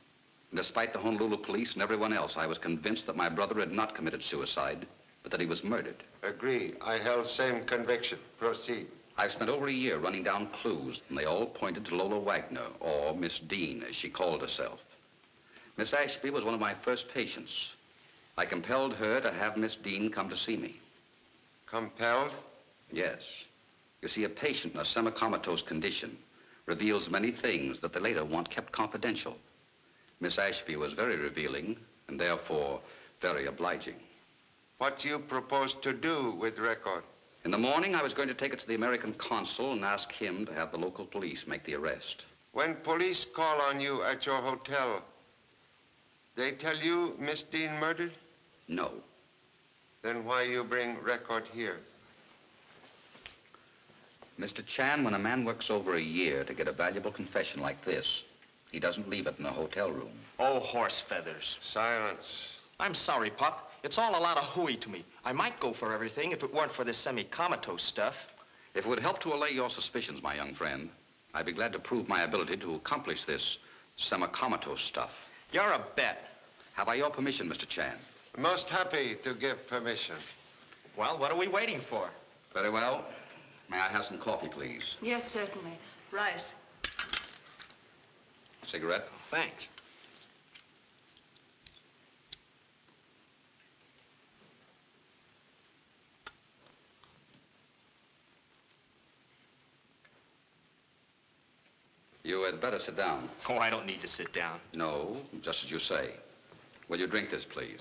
A: And despite the Honolulu police and everyone else, I was convinced that my brother had not committed suicide, but that he was murdered.
E: Agree. I held same conviction. Proceed.
A: I've spent over a year running down clues, and they all pointed to Lola Wagner, or Miss Dean, as she called herself. Miss Ashby was one of my first patients. I compelled her to have Miss Dean come to see me.
E: Compelled?
A: Yes. You see, a patient in a semi-comatose condition reveals many things that they later want kept confidential. Miss Ashby was very revealing, and therefore very obliging.
E: What do you propose to do with record?
A: In the morning, I was going to take it to the American consul and ask him to have the local police make the arrest.
E: When police call on you at your hotel, they tell you Miss Dean murdered?
A: No.
E: Then why you bring record here?
A: Mr. Chan, when a man works over a year to get a valuable confession like this, he doesn't leave it in a hotel room.
D: Oh, horse feathers.
E: Silence.
D: I'm sorry, Pop. It's all a lot of hooey to me. I might go for everything if it weren't for this semi-comatose stuff.
A: If it would help to allay your suspicions, my young friend, I'd be glad to prove my ability to accomplish this semi-comatose stuff.
D: You're a bet.
A: Have I your permission, Mr. Chan?
E: Most happy to give permission.
D: Well, what are we waiting for?
A: Very well. May I have some coffee, please?
O: Yes, certainly. Rice.
A: Cigarette?
D: Thanks.
A: You had better sit down.
D: Oh, I don't need to sit down.
A: No, just as you say. Will you drink this, please?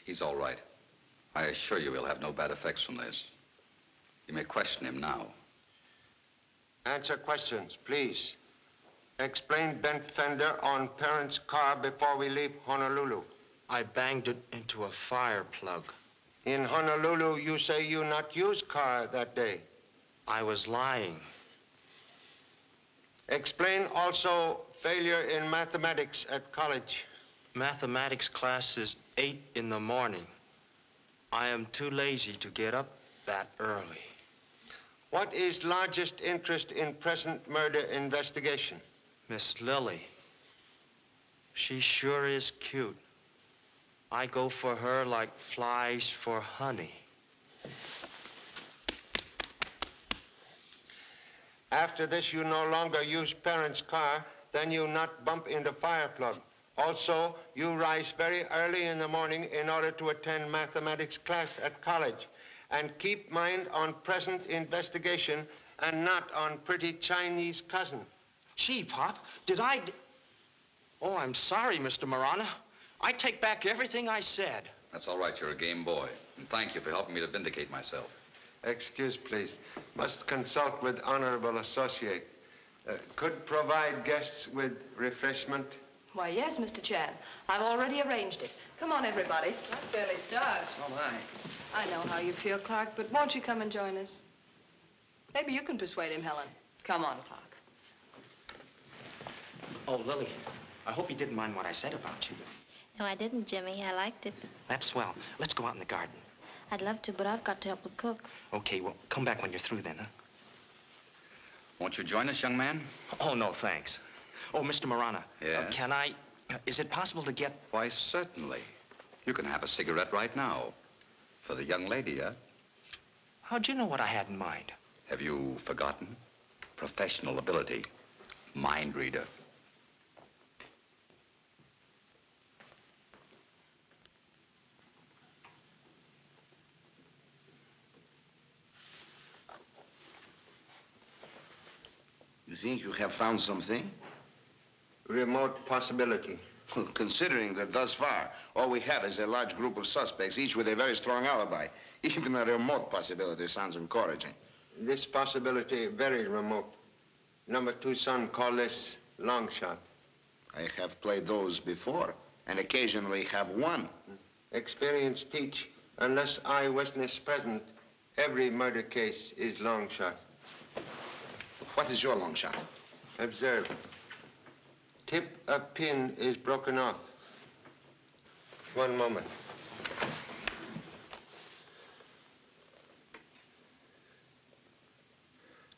A: He's all right. I assure you he'll have no bad effects from this. You may question him now.
E: Answer questions, please. Explain bent fender on parents' car before we leave Honolulu.
D: I banged it into a fire plug.
E: In Honolulu, you say you not use car that day.
D: I was lying.
E: Explain also failure in mathematics at college.
D: Mathematics class is 8 in the morning. I am too lazy to get up that early.
E: What is largest interest in present murder investigation?
D: Miss Lily. She sure is cute. I go for her like flies for honey.
E: After this, you no longer use parents' car, then you not bump into fire plug. Also, you rise very early in the morning in order to attend mathematics class at college. And keep mind on present investigation and not on pretty Chinese cousin.
D: Gee, Pop, did I... Oh, I'm sorry, Mr. Marana. I take back everything I said.
A: That's all right. You're a game boy. And thank you for helping me to vindicate myself.
E: Excuse, please. Must consult with honorable associate. Could provide guests with refreshment?
B: Why, yes, Mr. Chan. I've already arranged it. Come on, everybody. I'm fairly starved.
J: So am I.
B: I know how you feel, Clark, but won't you come and join us? Maybe you can persuade him, Helen. Come on, Clark.
D: Oh, Lily, I hope you didn't mind what I said about you.
P: No, I didn't, Jimmy. I liked it.
D: That's swell. Let's go out in the garden.
P: I'd love to, but I've got to help the cook.
D: Okay, well, come back when you're through then, huh?
A: Won't you join us, young man?
D: Oh, no, thanks. Oh, Mr. Marana.
A: Yeah?
D: Can I... is it possible to get...
A: Why, certainly. You can have a cigarette right now. For the young lady, huh?
D: How'd you know what I had in mind?
A: Have you forgotten? Professional ability. Mind reader.
G: You think you have found something?
E: Remote possibility.
G: Well, considering that thus far, all we have is a large group of suspects, each with a very strong alibi. Even a remote possibility sounds encouraging.
E: This possibility very remote. Number 2 son call this long shot.
G: I have played those before, and occasionally have won.
E: Experience teach, unless eyewitness present, every murder case is long shot.
G: What is your long shot?
E: Observe. Tip of pin is broken off. One moment.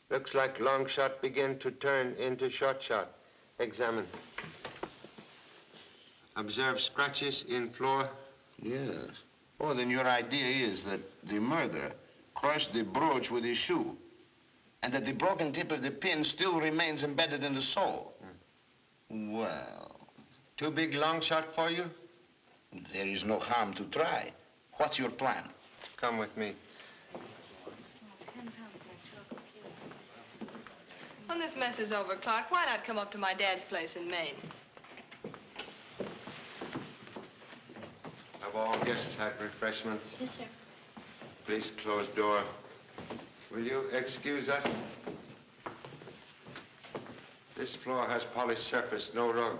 E: Looks like long shot begin to turn into short shot. Examine. Observe scratches in floor.
G: Yes. Oh, then your idea is that the murderer crushed the brooch with his shoe, and that the broken tip of the pin still remains embedded in the sole. Well...
E: Too big long shot for you?
G: There is no harm to try. What's your plan?
E: Come with me.
B: When this mess is over, Clark, why not come up to my dad's place in Maine?
E: Have all guests had refreshments?
P: Yes, sir.
E: Please close door. Will you excuse us? This floor has polished surface, no rug.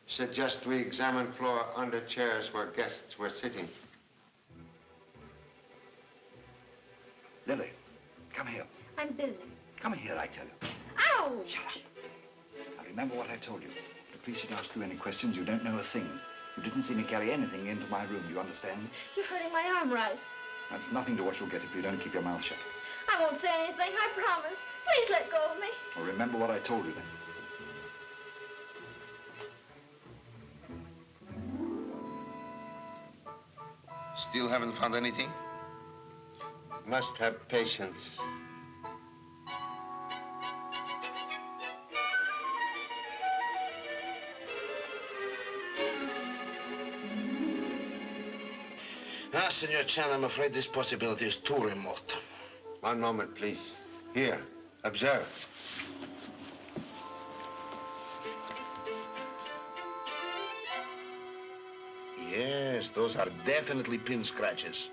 E: Suggest we examine floor under chairs where guests were sitting.
Q: Lily, come here.
H: I'm busy.
Q: Come here, I tell you.
H: Ow!
Q: Shut up. Now remember what I told you. The police should ask you any questions. You don't know a thing. You didn't see me carry anything into my room. Do you understand?
H: You're hurting my arm, Rice.
Q: That's nothing to what you'll get if you don't keep your mouth shut.
H: I won't say anything, I promise. Please let go of me.
Q: Well, remember what I told you then.
G: Still haven't found anything?
E: Must have patience.
G: Ah, Senor Chan, I'm afraid this possibility is too remote.
E: One moment, please. Here, observe.
G: Yes, those are definitely pin scratches.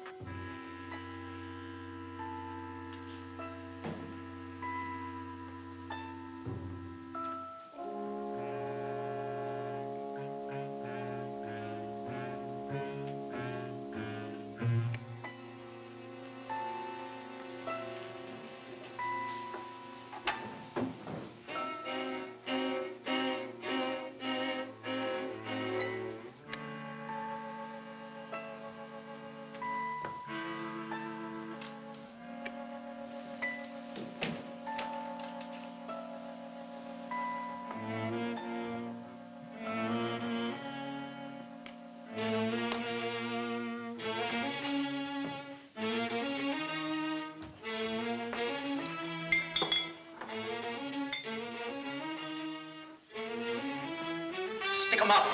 D: them up.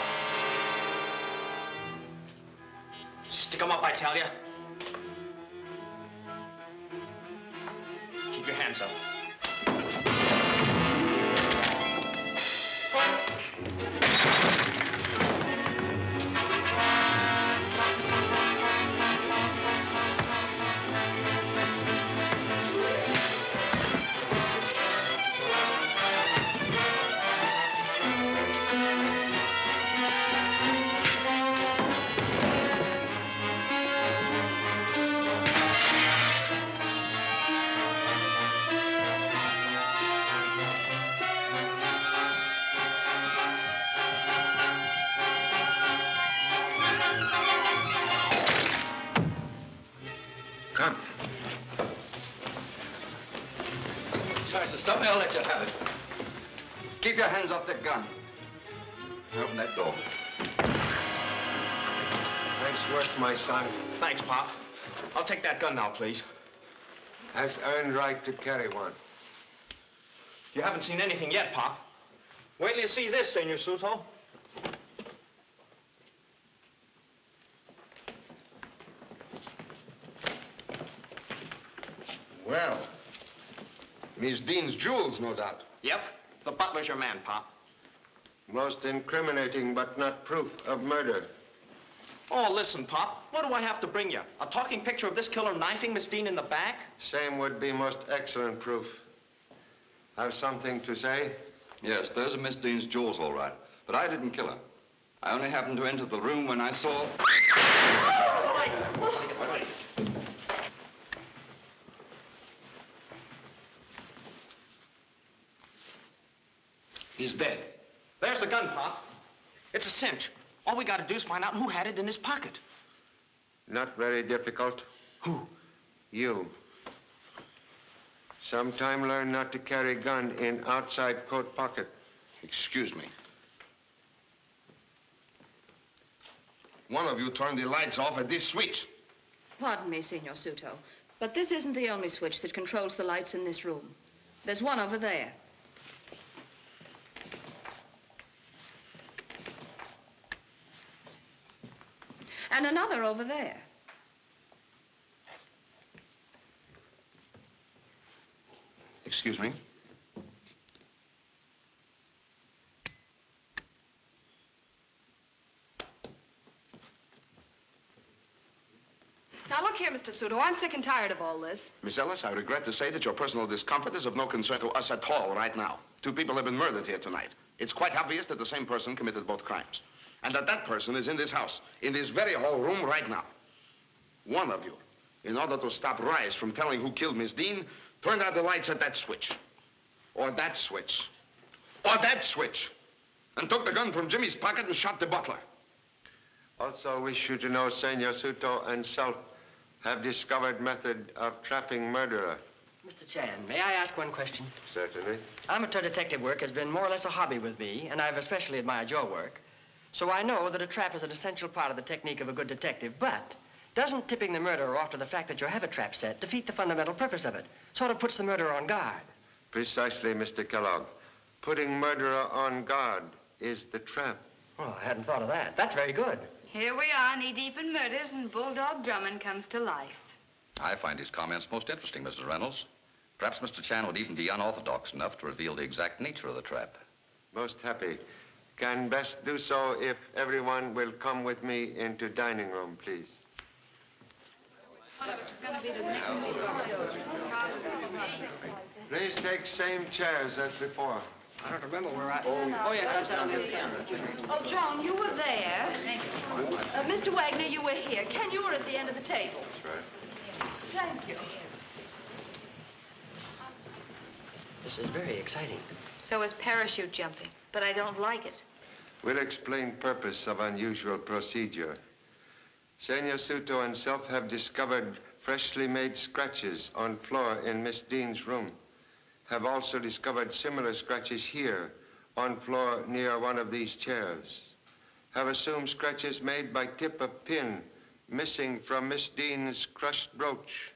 D: Stick them up, I tell you. Keep your hands up.
E: Come.
M: Sorry, sir, stop me. I'll let you have it. Keep your hands off the gun. Open that door.
E: Nice work, my son.
D: Thanks, Pop. I'll take that gun now, please.
E: Has earned right to carry one.
D: You haven't seen anything yet, Pop. Wait till you see this, Senor Suto.
G: Well, Miss Dean's jewels, no doubt.
D: Yep. The butler's your man, Pop.
E: Most incriminating, but not proof of murder.
D: Oh, listen, Pop. What do I have to bring you? A talking picture of this killer knifing Miss Dean in the back?
E: Same would be most excellent proof. Have something to say?
M: Yes, those are Miss Dean's jewels, all right. But I didn't kill her. I only happened to enter the room when I saw...
D: He's dead. There's the gun, Pop. It's a cinch. All we gotta do is find out who had it in his pocket.
E: Not very difficult.
D: Who?
E: You. Sometime learn not to carry gun in outside coat pocket.
G: Excuse me. One of you turned the lights off at this switch.
O: Pardon me, Senor Suto, but this isn't the only switch that controls the lights in this room. There's one over there. And another over there.
G: Excuse me.
B: Now, look here, Mr. Suto, I'm sick and tired of all this.
G: Miss Ellis, I regret to say that your personal discomfort is of no concern to us at all right now. 2 people have been murdered here tonight. It's quite obvious that the same person committed both crimes. And that person is in this house, in this very hall room right now. One of you, in order to stop Rice from telling who killed Miss Dean, turned out the lights at that switch. Or that switch. Or that switch. And took the gun from Jimmy's pocket and shot the butler.
E: Also wish you to know Senor Suto and self have discovered method of trapping murderer.
B: Mr. Chan, may I ask one question?
E: Certainly.
B: Amateur detective work has been more or less a hobby with me, and I've especially admired your work. So I know that a trap is an essential part of the technique of a good detective, but doesn't tipping the murderer off to the fact that you have a trap set defeat the fundamental purpose of it? Sort of puts the murderer on guard.
E: Precisely, Mr. Kellogg. Putting murderer on guard is the trap.
B: Oh, I hadn't thought of that. That's very good.
F: Here we are, knee-deep in murders, and Bulldog Drummond comes to life.
A: I find his comments most interesting, Mrs. Reynolds. Perhaps Mr. Chan would even be unorthodox enough to reveal the exact nature of the trap.
E: Most happy. Can best do so if everyone will come with me into dining room, please.
F: One of us is going to be the next
E: Please take same chairs as before.
B: I don't remember where I... Oh, yes, I sat on the other side.
O: Oh, John, you were there. Mr. Wagner, you were here. Ken, you were at the end of the table.
E: That's right.
O: Thank you.
B: This is very exciting.
F: So is parachute jumping, but I don't like it.
E: We'll explain purpose of unusual procedure. Senor Suto and self have discovered freshly made scratches on floor in Miss Dean's room. Have also discovered similar scratches here on floor near one of these chairs. Have assumed scratches made by tip of pin missing from Miss Dean's crushed brooch.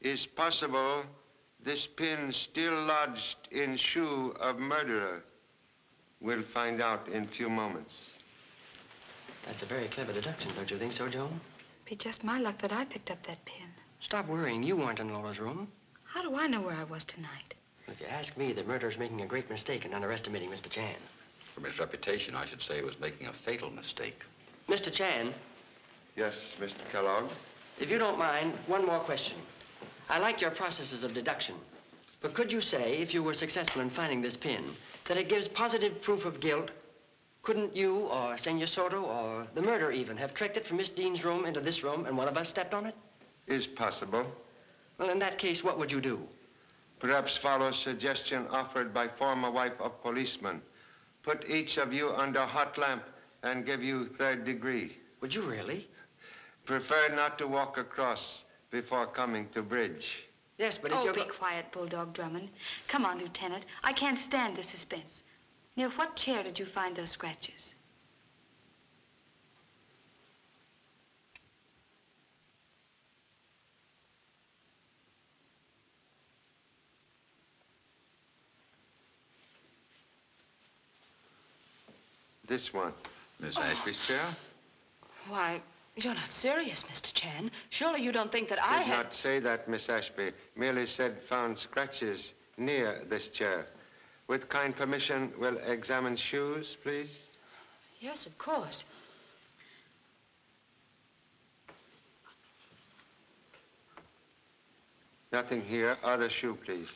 E: Is possible this pin still lodged in shoe of murderer. We'll find out in a few moments.
B: That's a very clever deduction, don't you think so, Joan?
F: Be just my luck that I picked up that pin.
B: Stop worrying. You weren't in Laura's room.
F: How do I know where I was tonight?
B: If you ask me, the murderer's making a great mistake in underestimating Mr. Chan.
A: From his reputation, I should say he was making a fatal mistake.
B: Mr. Chan.
E: Yes, Mr. Kellogg?
B: If you don't mind, one more question. I like your processes of deduction. But could you say, if you were successful in finding this pin, that it gives positive proof of guilt? Couldn't you, or Senor Soto, or the murderer even, have trekked it from Miss Dean's room into this room and one of us stepped on it?
E: Is possible.
B: Well, in that case, what would you do?
E: Perhaps follow suggestion offered by former wife of policeman. Put each of you under hot lamp and give you third degree.
B: Would you really?
E: Prefer not to walk across before coming to bridge.
B: Yes, but if
F: you're... be quiet, Bulldog Drummond. Come on, Lieutenant. I can't stand the suspense. Near what chair did you find those scratches?
E: This one.
A: Miss Ashby's chair?
O: Why, you're not serious, Mr. Chan. Surely you don't think that I
E: Did not say that, Miss Ashby. Merely said found scratches near this chair. With kind permission, we'll examine shoes, please.
O: Yes, of course.
E: Nothing here. Other shoe, please.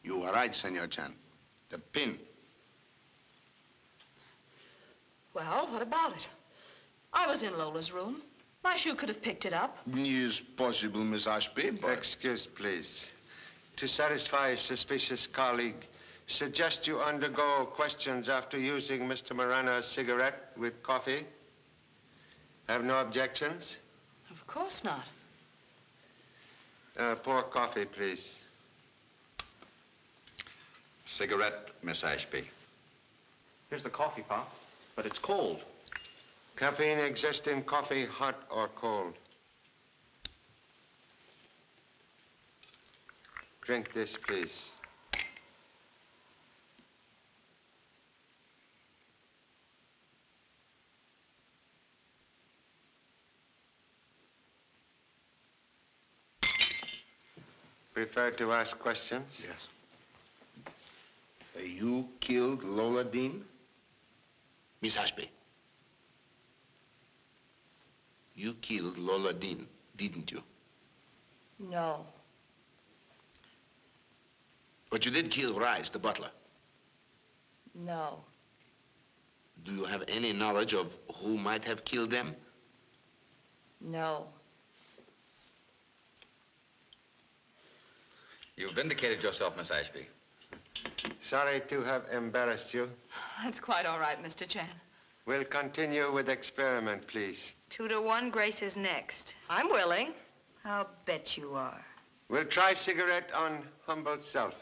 G: You are right, Senor Chan. The pin.
O: Well, what about it? I was in Lola's room. My shoe could have picked it up.
G: Is possible, Miss Ashby, but...
E: Excuse, please. To satisfy a suspicious colleague, suggest you undergo questions after using Mr. Morano's cigarette with coffee. Have no objections?
O: Of course not.
E: Pour coffee, please.
A: Cigarette, Miss Ashby.
D: Here's the coffee, Pop, but it's cold.
E: Caffeine exists in coffee, hot or cold. Drink this, please. Prefer to ask questions?
G: Yes. You killed Lola Dean? Miss Ashby. You killed Lola Dean, didn't you?
O: No.
G: But you did kill Rice, the butler.
O: No.
G: Do you have any knowledge of who might have killed them?
O: No.
A: You've vindicated yourself, Miss Ashby.
E: Sorry to have embarrassed you.
O: That's quite all right, Mr. Chan.
E: We'll continue with experiment, please.
F: 2 to 1, Grace is next.
O: I'm willing.
F: I'll bet you are.
E: We'll try cigarette on humble self.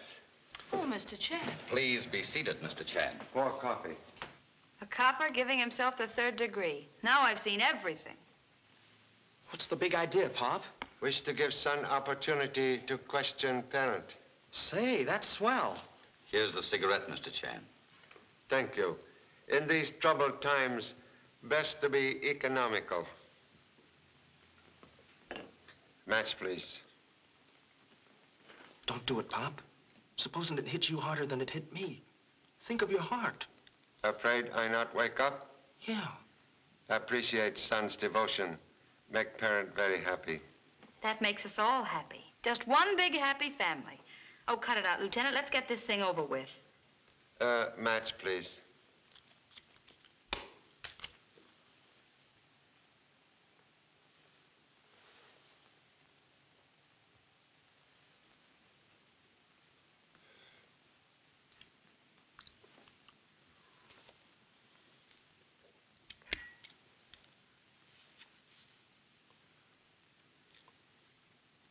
O: Oh, Mr. Chan.
A: Please be seated, Mr. Chan.
E: Pour coffee.
F: A copper giving himself the third degree. Now I've seen everything.
D: What's the big idea, Pop?
E: Wish to give son opportunity to question parent.
D: Say, that's swell.
A: Here's the cigarette, Mr. Chan.
E: Thank you. In these troubled times, best to be economical. Match, please.
D: Don't do it, Pop. Supposing it hits you harder than it hit me. Think of your heart.
E: Afraid I not wake up?
D: Yeah.
E: Appreciate son's devotion. Make parent very happy.
F: That makes us all happy. Just one big happy family. Oh, cut it out, Lieutenant. Let's get this thing over with.
E: Match, please.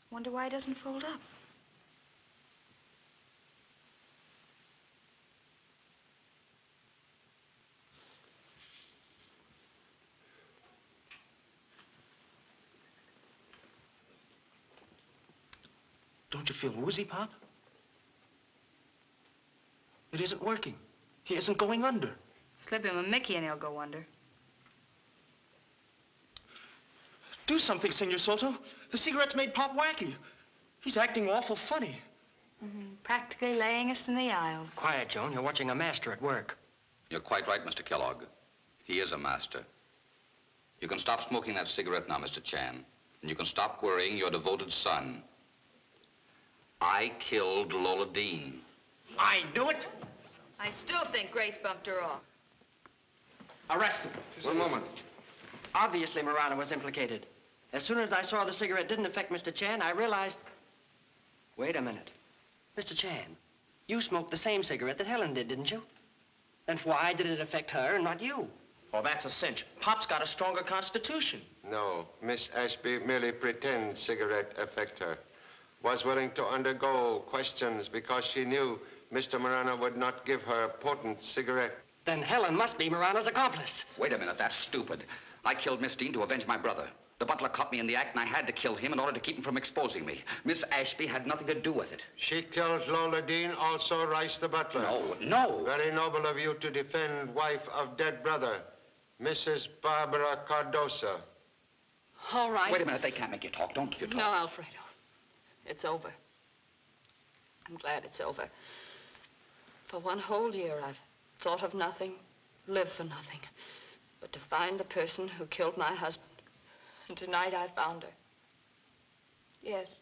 F: Wonder why it doesn't fold up.
D: Don't you feel woozy, Pop? It isn't working. He isn't going under.
F: Slip him a Mickey and he'll go under.
D: Do something, Senor Soto. The cigarette's made Pop wacky. He's acting awful funny.
F: Practically laying us in the aisles.
B: Quiet, Joan. You're watching a master at work.
A: You're quite right, Mr. Kellogg. He is a master. You can stop smoking that cigarette now, Mr. Chan. And you can stop worrying your devoted son. I killed Lola Dean.
D: I knew it.
C: I still think Grace bumped her off.
D: Arrest him.
G: One moment.
B: Obviously, Marana was implicated. As soon as I saw the cigarette didn't affect Mr. Chan, I realized... Wait a minute. Mr. Chan, you smoked the same cigarette that Helen did, didn't you? Then why did it affect her and not you?
D: Oh, that's a cinch. Pop's got a stronger constitution.
E: No, Miss Ashby merely pretends cigarette affect her. Was willing to undergo questions because she knew Mr. Marana would not give her a potent cigarette.
B: Then Helen must be Marana's accomplice.
A: Wait a minute, that's stupid. I killed Miss Dean to avenge my brother. The butler caught me in the act, and I had to kill him in order to keep him from exposing me. Miss Ashby had nothing to do with it.
E: She killed Lola Dean, also Rice the butler.
A: No.
E: Very noble of you to defend wife of dead brother, Mrs. Barbara Cardosa.
O: All right.
A: Wait a minute, they can't make you talk. Don't you talk.
O: No, Alfredo. It's over. I'm glad it's over. For one whole year, I've thought of nothing, lived for nothing, but to find the person who killed my husband. And tonight I found her. Yes,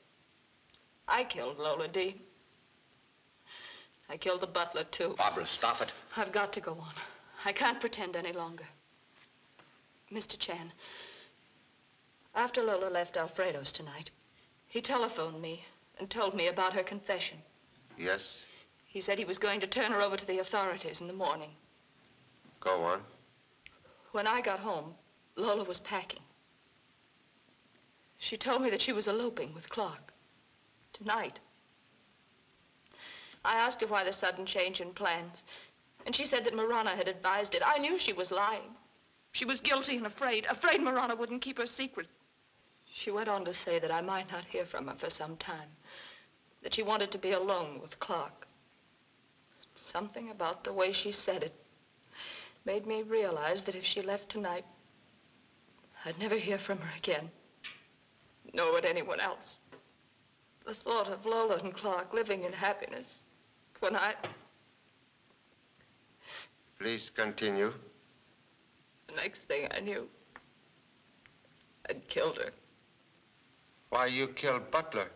O: I killed Lola Dean. I killed the butler, too.
A: Barbara, stop it.
O: I've got to go on. I can't pretend any longer. Mr. Chan, after Lola left Alfredo's tonight, he telephoned me and told me about her confession.
E: Yes?
O: He said he was going to turn her over to the authorities in the morning.
E: Go on.
O: When I got home, Lola was packing. She told me that she was eloping with Clark. Tonight. I asked her why the sudden change in plans, and she said that Marana had advised it. I knew she was lying. She was guilty and afraid Marana wouldn't keep her secret. She went on to say that I might not hear from her for some time, that she wanted to be alone with Clark. Something about the way she said it made me realize that if she left tonight, I'd never hear from her again, nor would anyone else. The thought of Lola and Clark living in happiness when
E: Please continue.
O: The next thing I knew, I'd killed her.
E: Why you killed Butler?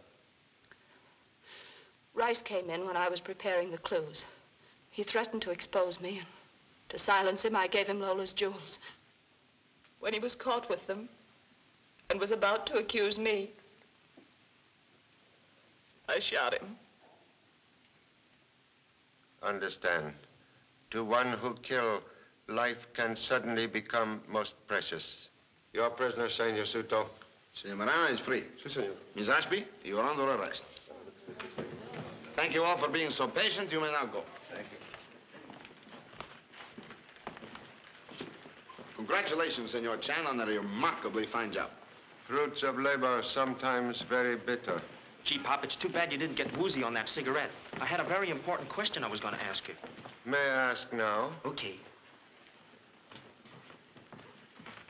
O: Rice came in when I was preparing the clues. He threatened to expose me, and to silence him, I gave him Lola's jewels. When he was caught with them and was about to accuse me, I shot him.
E: Understand. To one who kill, life can suddenly become most precious. Your prisoner, Senor Suto.
G: Senor Marana is free.
E: Si, senor.
G: Miss Ashby, you are under arrest. Thank you all for being so patient. You may now go.
E: Thank you.
G: Congratulations, Senor Chan, on a remarkably fine job.
E: Fruits of labor sometimes very bitter.
D: Gee, Pop, it's too bad you didn't get woozy on that cigarette. I had a very important question I was going to ask you.
E: May I ask now?
D: Okay.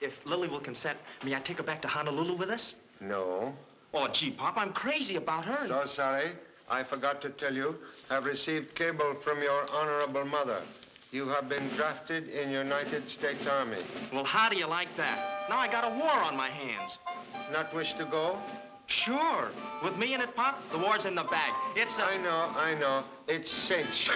D: If Lily will consent, may I take her back to Honolulu with us?
E: No.
D: Oh, gee, Pop, I'm crazy about her.
E: So sorry. I forgot to tell you. I've received cable from your honorable mother. You have been drafted in United States Army.
D: Well, how do you like that? Now I got a war on my hands.
E: Not wish to go?
D: Sure. With me in it, Pop, the war's in the bag. It's a...
E: I know. It's cinch.